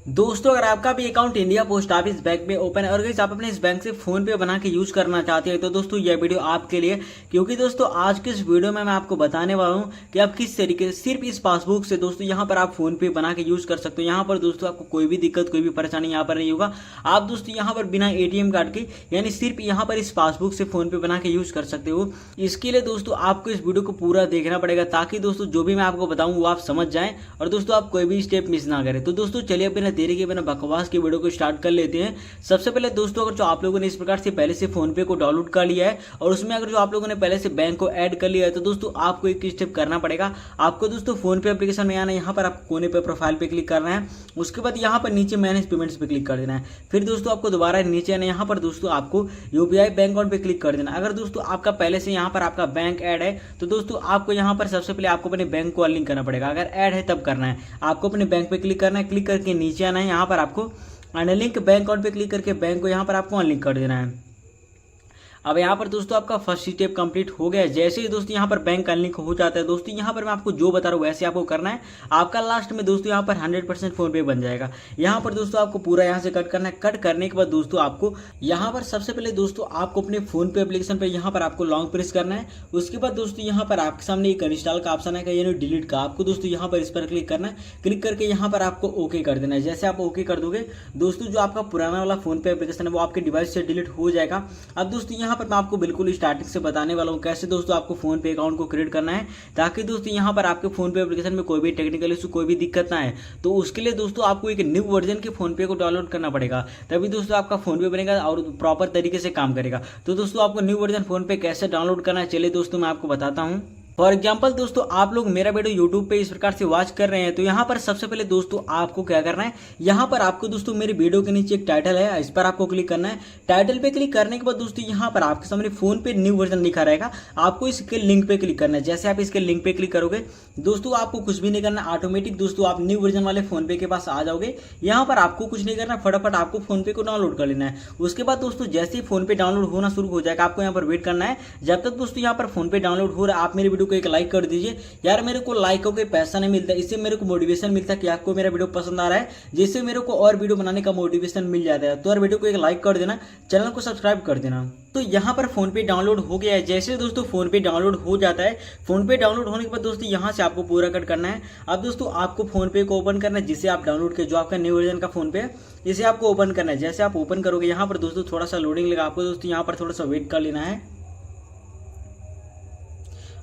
दोस्तों अगर आपका भी account India post office bank में ओपन है और गाइस आप अपने इस बैंक से फोन पे बना के यूज करना चाहते हैं तो दोस्तों यह वीडियो आपके लिए, क्योंकि दोस्तों आज के इस वीडियो में मैं आपको बताने वाला हूं कि आप किस तरीके से सिर्फ इस पासबुक से दोस्तों यहां पर आप फोन पे बना के यूज कर सकते हो। यहां पर दोस्तों आपको कोई भी दिक्कत कोई भी परेशानी यहां पर नहीं होगा। आप दोस्तों यहां पर बिना एटीएम कार्ड के यानी सिर्फ यहां पर इस पासबुक से फोन पे बना के यूज कर सकते हो। इसके लिए दोस्तों आपको इस वीडियो को पूरा देखना पड़ेगा ताकि दोस्तों जो भी मैं आपको बताऊं वो आप समझ जाएं और दोस्तों आप कोई भी स्टेप मिस ना करें। तो दोस्तों चलिए बिना देरी के बिना बकवास की वीडियो को स्टार्ट कर लेते हैं। सबसे पहले दोस्तों अगर जो आप लोगों ने इस प्रकार से पहले से फोन पे को डाउनलोड कर लिया है और उसमें अगर जो आप लोगों ने पहले से बैंक को ऐड कर लिया है तो दोस्तों आपको एक स्टेप करना पड़ेगा। आपको दोस्तों फोन पे एप्लीकेशन में आना है, यहाँ पर आपको कोने पे प्रोफाइल पे क्लिक करना है। उसके बाद यहाँ पर नीचे मैनेज पेमेंट्स पे क्लिक कर देना है। फिर दोस्तों आपको दोबारा नीचे आना है, यहाँ पर दोस्तों आपको यूपीआई बैंक अकाउंट पे क्लिक कर देना। अगर दोस्तों आपका पहले से यहाँ पर आपका बैंक ऐड है तो दोस्तों आपको यहाँ पर सबसे पहले आपको अपने बैंक को लिंक करना पड़ेगा। अगर ऐड है तब करना है, आपको अपने बैंक पे क्लिक करना है। क्लिक करके नीचे आना है, यहाँ पर आपको अनलिंक बैंक अकाउंट पे क्लिक करके बैंक को यहाँ पर आपको अनलिंक कर देना है। अब यहाँ पर दोस्तों आपका फर्स्ट स्टेप कंप्लीट हो गया। जैसे ही दोस्तों यहाँ पर बैंक अनलिंक हो जाता है दोस्तों यहाँ पर मैं आपको जो बता रहा हूँ वैसे आपको करना है। आपका लास्ट में दोस्तों यहाँ पर 100% फोन पे बन जाएगा। यहाँ पर दोस्तों आपको पूरा यहाँ से कट करना है। कट करने के बाद दोस्तों आपको यहाँ पर सबसे पहले दोस्तों आपको अपने फोन पे एप्लीकेशन पर यहाँ पर आपको लॉन्ग प्रेस करना है। उसके बाद दोस्तों यहाँ पर आपके सामने एक इंस्टॉल का ऑप्शन है यानी डिलीट का, आपको दोस्तों यहाँ पर इस पर क्लिक करना है। क्लिक करके यहाँ पर आपको ओके कर देना है। जैसे आप ओके कर दोगे दोस्तों जो आपका पुराना वाला फोन पे एप्लीकेशन है वो आपके डिवाइस से डिलीट हो जाएगा। अब दोस्तों यहाँ पर मैं आपको बिल्कुल स्टार्टिंग से बताने वाला हूं कैसे दोस्तों आपको फोन पे अकाउंट को क्रिएट करना है ताकि दोस्तों यहां पर आपके फोन पे एप्लीकेशन में कोई भी टेक्निकल इशू कोई भी दिक्कत ना आए। तो उसके लिए दोस्तों आपको एक न्यू वर्जन के फोन पे को डाउनलोड करना पड़ेगा, तभी दोस्तों आपका फोन पे बनेगा और प्रॉपर तरीके से काम करेगा। तो दोस्तों आपको न्यू वर्जन फोन पे कैसे डाउनलोड करना है चलिए दोस्तों मैं आपको बताता हूं। फॉर एग्जाम्पल दोस्तों आप लोग मेरा वीडियो यूट्यूब पे इस प्रकार से वॉच कर रहे हैं तो यहाँ पर सबसे पहले दोस्तों आपको क्या करना है, यहाँ पर आपको दोस्तों मेरे वीडियो के नीचे एक टाइटल है, इस पर आपको क्लिक करना है। टाइटल पे क्लिक करने के बाद दोस्तों यहाँ पर आपके सामने फोन पे न्यू वर्जन लिखा रहेगा, आपको इसके लिंक पे क्लिक करना है। जैसे आप इसके लिंक पे क्लिक करोगे दोस्तों आपको कुछ भी नहीं करना, ऑटोमेटिक दोस्तों आप न्यू वर्जन वाले फोन पे के पास आ जाओगे। यहाँ पर आपको कुछ नहीं करना, फटाफट आपको फोन पे को डाउनलोड कर लेना है। उसके बाद दोस्तों जैसे ही फोन पे डाउनलोड होना शुरू हो जाएगा आपको यहाँ पर वेट करना है। जब तक दोस्तों यहाँ पर फोन पे डाउनलोड हो रहा है आप मेरे वीडियो को एक लाइक कर दीजिए। यार मेरे को लाइक होकर पैसा नहीं मिलता, इससे मेरे को मोटिवेशन मिलता है कि आपको मेरा वीडियो पसंद आ रहा है, जिससे मेरे को और वीडियो बनाने का मोटिवेशन मिल जाता है। तो यार वीडियो को एक लाइक कर देना, चैनल को सब्सक्राइब कर देना। तो यहाँ पर फोन पे डाउनलोड हो गया है। जैसे दोस्तों फोन पे डाउनलोड हो जाता है, फोन पे डाउनलोड होने के बाद दोस्तों यहाँ से आपको पूरा कट करना है। अब दोस्तों आपको फोन पे को ओपन करना है जिसे आप डाउनलोड किया, जो आपका न्यू वर्जन का फोन पे है इसे आपको ओपन करना है। जैसे आप ओपन करोगे यहाँ पर दोस्तों थोड़ा सा लोडिंग लगा, आपको दोस्तों यहाँ पर थोड़ा सा वेट कर लेना है।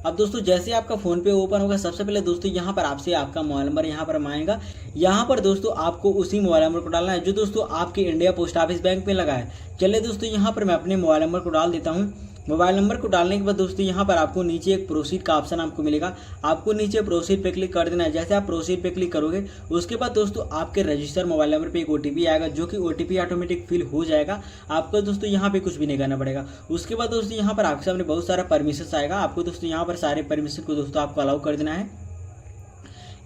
अब दोस्तों जैसे आपका फोन पे ओपन होगा सबसे पहले दोस्तों यहाँ पर आपसे आपका मोबाइल नंबर यहाँ पर मांगेगा। यहाँ पर दोस्तों आपको उसी मोबाइल नंबर को डालना है जो दोस्तों आपके इंडिया पोस्ट ऑफिस बैंक में लगा है। चलिए दोस्तों यहाँ पर मैं अपने मोबाइल नंबर को डाल देता हूँ। मोबाइल नंबर को डालने के बाद दोस्तों यहाँ पर आपको नीचे एक प्रोसीड का ऑप्शन आपको मिलेगा, आपको नीचे प्रोसीड पे क्लिक कर देना है। जैसे आप प्रोसीड पे क्लिक करोगे उसके बाद दोस्तों आपके रजिस्टर मोबाइल नंबर पे एक ओटीपी आएगा जो कि ओटीपी ऑटोमेटिक फिल हो जाएगा। आपको दोस्तों यहाँ पे कुछ भी नहीं करना पड़ेगा। उसके बाद दोस्तों यहाँ पर आपके सामने बहुत सारा परमिशन आएगा, आपको दोस्तों यहाँ पर सारे परमिशन को दोस्तों आपको अलाउ कर देना है।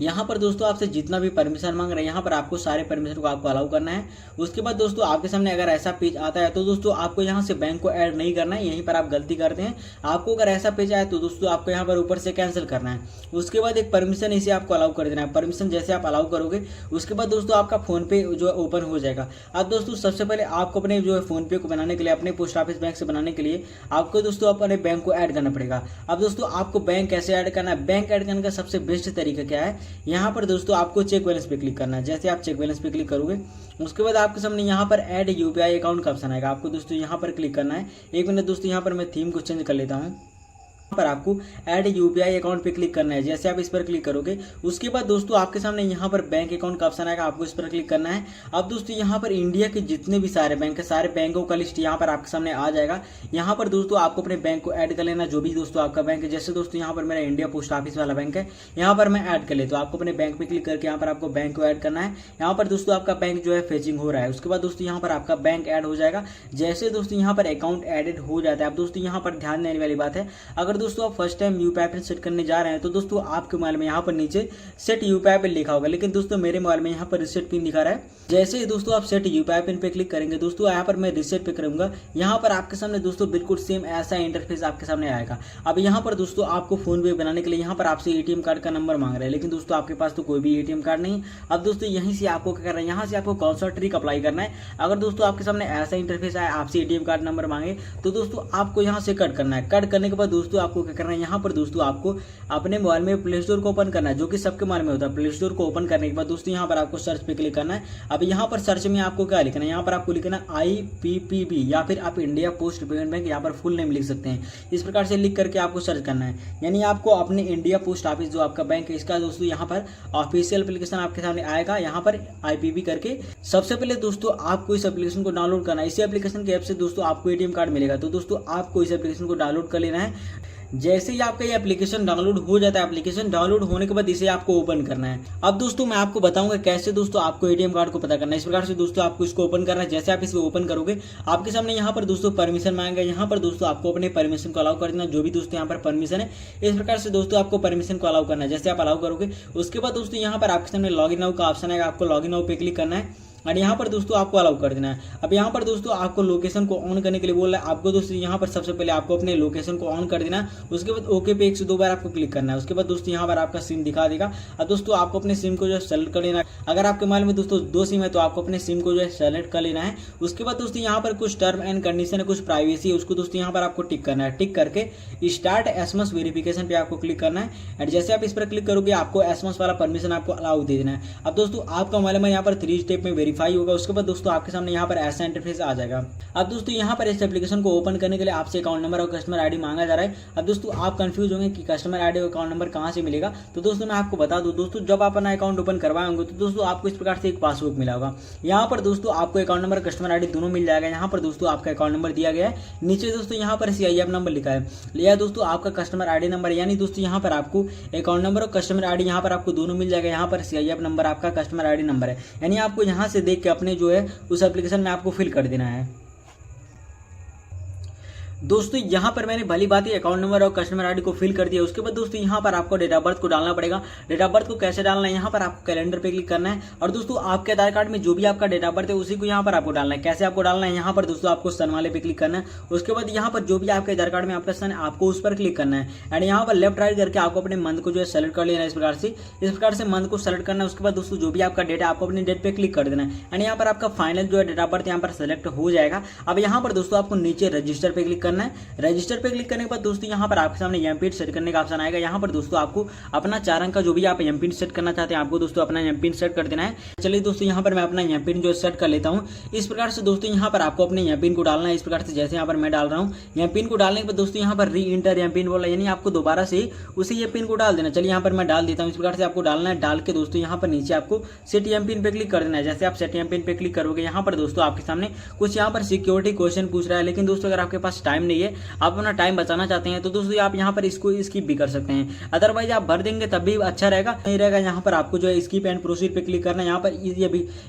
यहाँ पर दोस्तों आपसे जितना भी परमिशन मांग रहे हैं यहाँ पर आपको सारे परमिशन को आपको अलाउ करना है। उसके बाद दोस्तों आपके सामने अगर ऐसा पेज आता है तो दोस्तों आपको यहाँ से बैंक को ऐड नहीं करना है, यहीं पर आप गलती करते हैं। आपको अगर ऐसा पेज आए तो दोस्तों आपको यहाँ पर ऊपर से कैंसिल करना है। उसके बाद एक परमिशन इसे आपको अलाउ कर देना है। परमिशन जैसे आप अलाउ करोगे उसके बाद दोस्तों आपका फोन पे जो है ओपन हो जाएगा। अब दोस्तों सबसे पहले आपको अपने जो है फोन पे को बनाने के लिए अपने पोस्ट ऑफिस बैंक से बनाने के लिए आपको दोस्तों अपने बैंक को ऐड करना पड़ेगा। अब दोस्तों आपको बैंक कैसे ऐड करना है, बैंक ऐड करने का सबसे बेस्ट तरीका क्या है, यहाँ पर दोस्तों आपको चेक बैलेंस पे क्लिक करना है। जैसे आप चेक बैलेंस पे क्लिक करोगे उसके बाद आपके सामने यहाँ पर ऐड यूपीआई अकाउंट का ऑप्शन आएगा, आपको दोस्तों यहाँ पर क्लिक करना है। एक मिनट दोस्तों यहाँ पर मैं थीम को चेंज कर लेता हूँ। पर आपको ऐड यूपीआई अकाउंट पे क्लिक करना है। जैसे आप इस पर क्लिक करोगे उसके बाद दोस्तों आपके सामने यहाँ पर बैंक अकाउंट का ऑप्शन आएगा, आपको इस पर क्लिक करना है। अब दोस्तों यहाँ पर इंडिया के जितने भी सारे बैंक है सारे बैंकों का लिस्ट यहाँ पर आपके सामने आ जाएगा। यहाँ पर दोस्तों आपको अपने बैंक को ऐड कर लेना, जो भी दोस्तों आपका बैंक है। जैसे दोस्तों यहाँ पर मेरा इंडिया पोस्ट ऑफिस वाला बैंक है, यहाँ पर मैं ऐड कर लेता हूँ। आपको अपने बैंक पे क्लिक करके यहाँ पर आपको बैंक को ऐड करना है। यहाँ पर दोस्तों आपका बैंक जो है फेचिंग हो रहा है, उसके बाद दोस्तों यहाँ पर आपका बैंक ऐड हो जाएगा। जैसे दोस्तों यहाँ पर अकाउंट एडेड हो जाता है, अब दोस्तों यहाँ पर ध्यान देने वाली बात है, अगर दोस्तों आप first time UPI pin set करने जा रहे हैं तो दोस्तों आपके मोबाइल में यहाँ पर नीचे सेट यूपीआई पिन लिखा होगा, लेकिन दोस्तों मेरे मोबाइल में यहाँ पर रिसेट पिन दिखा रहा है। जैसे ही दोस्तों आप सेट यूपीआई पिन पे क्लिक करेंगे दोस्तों, यहाँ पर मैं रिसेट पे करूंगा, यहाँ पर आपके सामने दोस्तों बिल्कुल सेम ऐसा इंटरफेस आपके सामने आएगा। अब यहाँ पर दोस्तों आपको फोन पे बनाने के लिए यहाँ पर आपसे एटीएम कार्ड का नंबर मांग रहा है, लेकिन दोस्तों आपके पास तो कोई भी एटीएम कार्ड नहीं। अब दोस्तों यहीं से आपको क्या करना है, यहाँ से आपको कौन सा ट्रिक अप्लाई करना है। अगर दोस्तों आपके सामने ऐसा इंटरफेस आए, आपसे एटीएम कार्ड नंबर मांगे, तो दोस्तों आपको यहाँ से कट करना है। कट करने के बाद दोस्तों आपको क्या करना है, यहाँ पर दोस्तों आपको अपने मोबाइल में प्ले स्टोर को ओपन करना है, जो कि सबके मोबाइल में होता है। प्ले स्टोर को ओपन करने के बाद दोस्तों यहाँ पर आपको सर्च पे क्लिक करना है। अब यहाँ पर सर्च में आपको क्या लिखना है, यहाँ पर आपको लिखना है IPPB या फिर आप इंडिया पोस्ट पेमेंट बैंक, यहाँ पर फुल नेम लिख सकते हैं। इस प्रकार से लिख करके आपको सर्च करना है, यानी आपको अपने इंडिया पोस्ट ऑफिस जो आपका बैंक है इसका दोस्तों यहाँ पर ऑफिशियल एप्लीकेशन आपके सामने आएगा, यहाँ पर IPP करके। सबसे पहले दोस्तों आपको इस एप्लीकेशन को डाउनलोड करना है। इसी एप्लीकेशन के ऐप से दोस्तों आपको एटीएम कार्ड मिलेगा, तो दोस्तों आपको इस एप्लीकेशन को डाउनलोड कर लेना है। जैसे ही आपका ये एप्लीकेशन डाउनलोड हो जाता है, एप्लीकेशन डाउनलोड होने के बाद इसे आपको ओपन करना है। अब दोस्तों मैं आपको बताऊंगा कैसे दोस्तों आपको एटीएम कार्ड को पता करना है। इस प्रकार से दोस्तों आपको इसको ओपन करना है। जैसे आप इसे ओपन करोगे आपके सामने यहाँ पर दोस्तों परमिशन मांगेगा, यहाँ पर दोस्तों आपको अपने परमिशन को अलाउ कर देना, जो भी दोस्तों यहाँ पर परमिशन है। इस प्रकार से दोस्तों आपको परमिशन को अलाउ करना है। जैसे आप अलाउ करोगे उसके बाद दोस्तों यहाँ पर आपके सामने लॉगिन नाउ का ऑप्शन आएगा, आपको लॉगिन नाउ पे क्लिक करना है और यहाँ पर दोस्तों आपको अलाउ कर देना है। अब यहाँ पर दोस्तों आपको लोकेशन को ऑन करने के लिए बोल रहा है आपको दोस्तों, यहाँ पर सबसे पहले आपको अपने लोकेशन को ऑन कर देना है। उसके बाद ओके पे 1 से 2 बार आपको क्लिक करना है। उसके बाद दोस्तों यहाँ पर आपका सिम दिखा देगा। अब दोस्तों आपको अपने सिम को जो है सेलेक्ट कर लेना है। अगर आपके मोबाइल में दोस्तों 2 सिम है तो आपको अपने सिम को जो है सेलेक्ट कर लेना है। उसके बाद दोस्तों यहाँ पर कुछ टर्म एंड कंडीशन है, कुछ प्राइवेसी है, उसको दोस्तों यहाँ पर आपको टिक करना है। टिक करके स्टार्ट एसएमएस वेरिफिकेशन पे आपको क्लिक करना है। एंड जैसे आप इस पर क्लिक करोगे आपको एसएमएस वाला परमिशन आपको अलाउ दे देना है। अब दोस्तों आपका मोबाइल में यहाँ पर 3 स्टेप में वेरीफाई होगा। उसके बाद दोस्तों आपके सामने यहाँ पर ऐसा इंटरफेस आ जाएगा। अब दोस्तों यहाँ पर इस एप्लीकेशन को ओपन करने के लिए आपसे अकाउंट नंबर और कस्टमर आईडी मांगा जा रहा है। अब दोस्तों आप कंफ्यूज होंगे कि कस्टमर आईडी और अकाउंट नंबर कहाँ से मिलेगा, तो दोस्तों मैं आपको बता दूं दोस्तों, जब आप अपना अकाउंट ओपन करवाएंगे तो दोस्तों आपको इस प्रकार से एक पासबुक मिला होगा। यहाँ पर दोस्तों आपको अकाउंट नंबर कस्टमर आईडी दोनों मिल जाएगा। यहाँ पर दोस्तों आपका अकाउंट नंबर दिया गया है, नीचे दोस्तों यहाँ पर CIF नंबर लिखा है, या दोस्तों आपका कस्टमर आईडी नंबर, यानी दोस्तों यहाँ पर आपको अकाउंट नंबर और कस्टमर आईडी यहाँ पर आपको दोनों मिल जाएगा। यहाँ पर CIF नंबर आपका कस्टमर आईडी नंबर है, यानी आपको यहाँ से देख के अपने जो है उस एप्लीकेशन में आपको फिल कर देना है। दोस्तों यहाँ पर मैंने भली बात ही अकाउंट नंबर और कस्टमर आईडी को फिल कर दिया। उसके बाद दोस्तों यहाँ पर आपको डेट ऑफ बर्थ को डालना पड़ेगा। डेट ऑफ बर्थ को कैसे डालना है, यहाँ पर आपको कैलेंडर पे क्लिक करना है और दोस्तों आपके आधार कार्ड में जो भी आपका डेट ऑफ बर्थ है उसी को यहाँ पर आपको डालना है। कैसे आपको डालना है, यहाँ पर दोस्तों आपको सन वाले पे क्लिक करना है। उसके बाद यहाँ पर जो भी आपके आधार कार्ड में आपका सन है आपको उस पर क्लिक करना है। एंड यहाँ पर लेफ्ट राइट करके आपको अपने मंथ को जो है सेलेक्ट कर लेना है। इस प्रकार से मंथ को सेलेक्ट करना है। उसके बाद दोस्तों जो भी आपका डेट है आपको अपने डेट पे क्लिक कर देना है। एंड यहाँ पर आपका फाइनल जो है डेट ऑफ बर्थ यहाँ पर सेलेक्ट हो जाएगा। अब यहाँ पर दोस्तों आपको नीचे रजिस्टर पे क्लिक करना है। रजिस्टर पे क्लिक करने के बाद दोस्तों यहाँ पर आपके सामने एमपिन सेट करने का ऑप्शन आएगा। यहाँ पर दोस्तों आपको अपना 4 अंक का जो भी आप एमपिन सेट करना चाहते हैं आपको दोस्तों अपना एमपिन सेट कर देना है। चलिए दोस्तों यहाँ पर मैं अपना एमपिन जो सेट कर लेता हूँ। इस प्रकार से दोस्तों यहाँ पर आपको अपने एमपिन को डालना है। इस प्रकार से जैसे यहाँ पर मैं डाल रहा हूँ, एमपिन को डालने के बाद दोस्तों यहाँ पर री इंटर एमपिन बोला, यानी आपको दोबारा से उसी एमपिन को डाल देना। चलिए यहाँ पर मैं डाल देता हूँ। इस प्रकार से आपको डालना है। डाल के दोस्तों यहाँ पर नीचे आपको सेट एमपिन पे क्लिक कर देना है। जैसे आप सेट एमपिन पे क्लिक करोगे यहाँ पर दोस्तों आपके सामने कुछ यहाँ पर सिक्योरिटी क्वेश्चन पूछ रहा है, लेकिन दोस्तों अगर आपके पास टाइम नहीं है, आप अपना टाइम बचाना चाहते हैं तो दोस्तों आप यहाँ पर इसको स्किप भी कर सकते हैं। अदरवाइज आप भर देंगे तब भी अच्छा रहेगा, नहीं रहेगा यहाँ पर आपको जो है स्किप एंड प्रोसीड पे क्लिक करना है।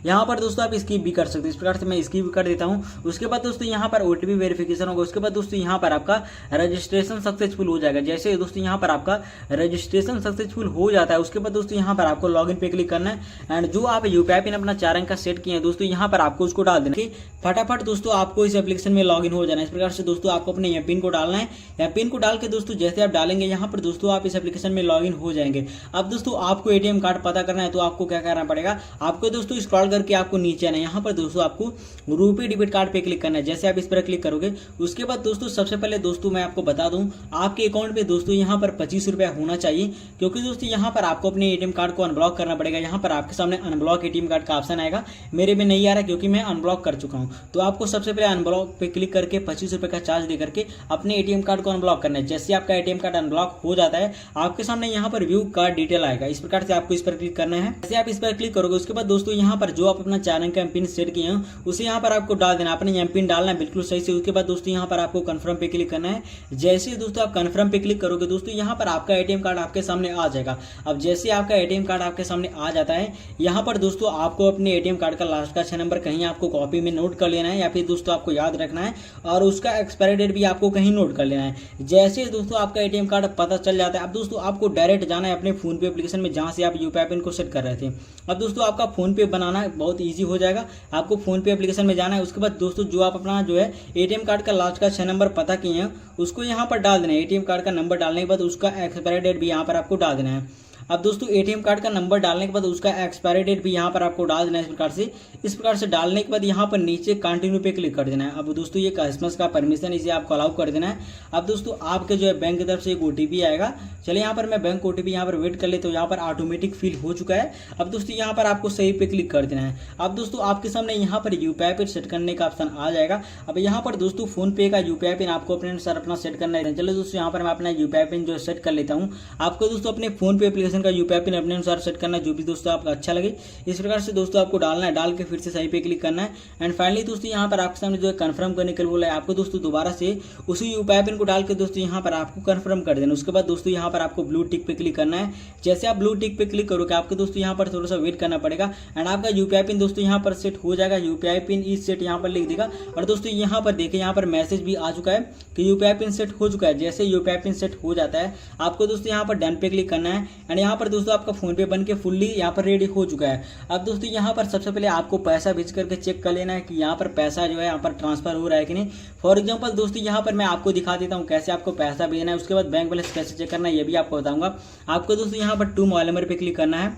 यहाँ पर दोस्तों आप स्किप भी कर सकते हैं। इस प्रकार से मैं स्किप कर देता हूँ। उसके बाद दोस्तों यहाँ पर ओटीपी वेरिफिकेशन होगा। उसके बाद दोस्तों यहाँ पर आपका रजिस्ट्रेशन सक्सेसफुल हो जाएगा। जैसे दोस्तों यहाँ पर आपका रजिस्ट्रेशन सक्सेसफुल हो जाता है उसके बाद दोस्तों यहाँ पर आपको लॉगिन पे क्लिक करना है। एंड जो आप यूपीआई पिन अपना 4 अंक का सेट किए हैं दोस्तों यहाँ पर आपको उसको डाल देना है। फटाफट दोस्तों आपको इस एप्लीकेशन में लॉगिन हो जाना है। इस प्रकार से दोस्तों आपको अपने एमपिन को डालना है। एमपिन को डाल के दोस्तों जैसे आप डालेंगे यहाँ पर दोस्तों आप इस एप्लीकेशन में लॉगिन हो जाएंगे। अब दोस्तों आपको एटीएम कार्ड पता करना है तो आपको क्या करना पड़ेगा, आपको दोस्तों स्क्रॉल करके आपको नीचे आना है। यहाँ पर दोस्तों आपको रुपए डेबिट कार्ड पे क्लिक करना है। जैसे आप इस पर क्लिक करोगे उसके बाद दोस्तों सबसे पहले दोस्तों मैं आपको बता दूं आपके अकाउंट पे दोस्तों यहाँ पर 25 रुपया होना चाहिए, क्योंकि दोस्तों यहाँ पर आपको अपने एटीएम कार्ड को अनब्लॉक करना पड़ेगा। यहाँ पर आपके सामने अनब्लॉक एटीएम कार्ड का ऑप्शन आएगा। मेरे में नहीं आ रहा क्योंकि मैं अनब्लॉक कर चुका हूँ। तो आपको सबसे पहले अनब्लॉक पे क्लिक करके 25 रुपये का चार्ज दे करके अपने एटीएम कार्ड को अनब्लॉक करना है। जैसे आपका एटीएम कार्ड अनब्लॉक हो जाता है आपके सामने यहाँ पर व्यू कार्ड डिटेल आएगा। इस प्रकार से आपको इस पर क्लिक करना है। जैसे आप इस पर क्लिक करोगे उसके बाद दोस्तों यहाँ पर जो आप अपना 4 अंक का एमपिन सेट किए हैं उसे यहाँ पर आपको डाल देना, अपने एमपिन डालना है बिल्कुल सही से। उसके बाद दोस्तों यहाँ पर आपको कंफर्म पे क्लिक करना है। जैसे ही दोस्तों आप कंफर्म पे क्लिक करोगे दोस्तों यहाँ पर आपका एटीएम कार्ड आपके सामने आ जाएगा। अब जैसे आपका एटीएम कार्ड आपके सामने आ जाता है यहाँ पर दोस्तों आपको अपने एटीएम कार्ड का लास्ट का 6 नंबर कहीं आपको कॉपी में नोट कर लेना है या फिर दोस्तों आपको याद रखना है और उसका एक्सपायरी एक्सपायरी डेट भी आपको कहीं नोट कर लेना है। जैसे ही दोस्तों आपका एटीएम कार्ड पता चल जाता है, अब दोस्तों आपको डायरेक्ट जाना है अपने फोन पे एप्लीकेशन में जहां से आप यूपीआई पिन को सेट कर रहे थे। अब दोस्तों आपका फोन पे बनाना बहुत ईजी हो जाएगा। आपको फोन पे एप्लीकेशन में जाना है, उसके बाद दोस्तों जो आप अपना जो है एटीएम कार्ड का लास्ट का 6 नंबर पता किए हैं उसको यहाँ पर डाल देना है। एटीएम कार्ड का नंबर डालने के बाद उसका एक्सपायरी डेट भी यहाँ पर आपको डाल देना है। अब दोस्तों एटीएम कार्ड का नंबर डालने के बाद उसका एक्सपायरी डेट भी यहाँ पर आपको डाल देना है। इस प्रकार से डालने के बाद यहाँ पर नीचे कंटिन्यू पे क्लिक कर देना है। अब दोस्तों ये कस्टमर्स का परमिशन, इसे आपको अलाउ कर देना है। अब दोस्तों आपके जो है बैंक की तरफ से एक ओटीपी आएगा। चलिए यहाँ पर मैं बैंक ओटीपी यहाँ पर वेट कर ले, तो यहाँ पर ऑटोमेटिक फिल हो चुका है। अब दोस्तों यहाँ पर आपको सही पे क्लिक कर देना है। अब दोस्तों आपके सामने यहाँ पर यूपीआई पिन सेट करने का ऑप्शन आ जाएगा। अब यहाँ पर दोस्तों फोन पे का यूपीआई पिन आपको अपने अनुसार अपना सेट करना है। चलो दोस्तों यहाँ पर मैं अपना यूपीआई पिन जो सेट कर लेता हूँ। आपको दोस्तों अपने फोन पे एप्लीकेशन का यूपीआई पिन अपने अनुसार सेट करना है, जो भी दोस्तों आपको अच्छा लगे। इस प्रकार से दोस्तों आपको डालना है, डाल के फिर से सही पे क्लिक करना है। एंड फाइनली दोस्तों यहाँ पर आपके सामने जो है कंफर्म करने के लिए बोला है। आपको दोस्तों दोबारा से उसी यूपीआई पिन को डाल के दोस्तों यहाँ पर आपको कंफर्म कर देना। उसके बाद दोस्तों यहाँ पर आपको ब्लू टिक पे क्लिक करना है। जैसे आप ब्लू टिक पे क्लिक करोगे आपको दोस्तों यहाँ पर थोड़ा सा वेट करना पड़ेगा एंड आपका यूपीआई पिन दोस्तों यहाँ पर सेट हो जाएगा। यूपीआई पिन इस सेट यहाँ पर लिख देगा और दोस्तों यहाँ पर देखिए यहाँ पर मैसेज भी आ चुका है कि यूपीआई पिन सेट हो चुका है। जैसे यूपीआई पिन सेट हो जाता है आपको दोस्तों यहाँ पर डन पे क्लिक करना है एंड यहाँ पर दोस्तों आपका फोन पे बन के फुल्ली यहाँ पर रेडी हो चुका है। अब दोस्तों यहाँ पर सबसे पहले आपको पैसा भेज करके चेक कर लेना है कि यहाँ पर पैसा जो है यहाँ पर ट्रांसफर हो रहा है कि नहीं। फॉर एग्जांपल दोस्तों यहाँ पर मैं आपको दिखा देता हूँ कैसे आपको पैसा भेजना है। उसके बाद बैंक बैलेंस कैसे चेक करना है ये भी आपको बताऊंगा। आपको दोस्तों यहाँ पर टू मोबाइल नंबर पे क्लिक करना है।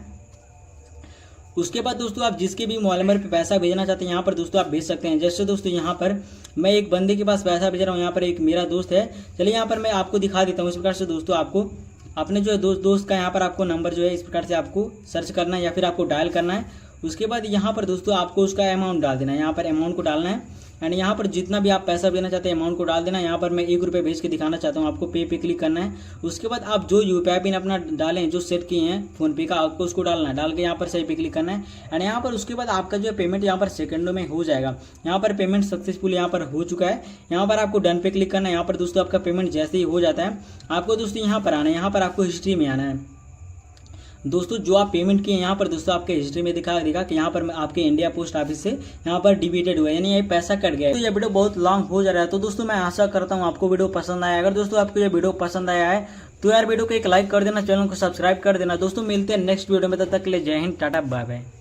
उसके बाद दोस्तों आप जिसके भी मोबाइल नंबर पे पैसा भेजना चाहते हैं यहाँ पर दोस्तों आप भेज सकते हैं। जैसे दोस्तों यहाँ पर मैं एक बंदे के पास पैसा भेज रहा हूँ, यहाँ पर एक मेरा दोस्त है। चलिए यहाँ पर मैं आपको दिखा देता हूँ। इस प्रकार से दोस्तों आपको अपने जो है दोस्त का यहाँ पर आपको नंबर जो है इस प्रकार से आपको सर्च करना है या फिर आपको डायल करना है। उसके बाद यहाँ पर दोस्तों आपको उसका अमाउंट डाल देना है। यहाँ पर अमाउंट को डालना है एंड यहाँ पर जितना भी आप पैसा देना चाहते हैं अमाउंट को डाल देना है। यहाँ पर मैं 1 रुपये भेज के दिखाना चाहता हूँ, आपको पे पे क्लिक करना है। उसके बाद आप जो यूपीआई पिन अपना डालें जो सेट किए हैं फोन पे का, आपको उसको डालना है। डाल के यहाँ पर सही पे क्लिक करना है एंड यहाँ पर उसके बाद आपका जो है पेमेंट यहाँ पर सेकंडों में हो जाएगा। यहाँ पर पेमेंट सक्सेसफुल यहाँ पर हो चुका है। यहाँ पर आपको डन पे क्लिक करना है। यहाँ पर दोस्तों आपका पेमेंट जैसे ही हो जाता है आपको दोस्तों यहाँ पर आना है। यहाँ पर आपको हिस्ट्री में आना है। दोस्तों जो आप पेमेंट किए यहाँ पर दोस्तों आपके हिस्ट्री में दिखा कि यहाँ पर आपके इंडिया पोस्ट ऑफिस से यहाँ पर डिबिटेड हुआ है, यानी ये पैसा कट गया है। तो ये वीडियो बहुत लॉन्ग हो जा रहा है, तो दोस्तों मैं आशा करता हूँ आपको वीडियो पसंद आया। अगर दोस्तों आपको ये वीडियो पसंद आया है तो यार वीडियो को एक लाइक कर देना, चैनल को सब्सक्राइब कर देना। दोस्तों मिलते हैं नेक्स्ट वीडियो में, तब तक के लिए जय हिंद, टाटा, बाय बाय।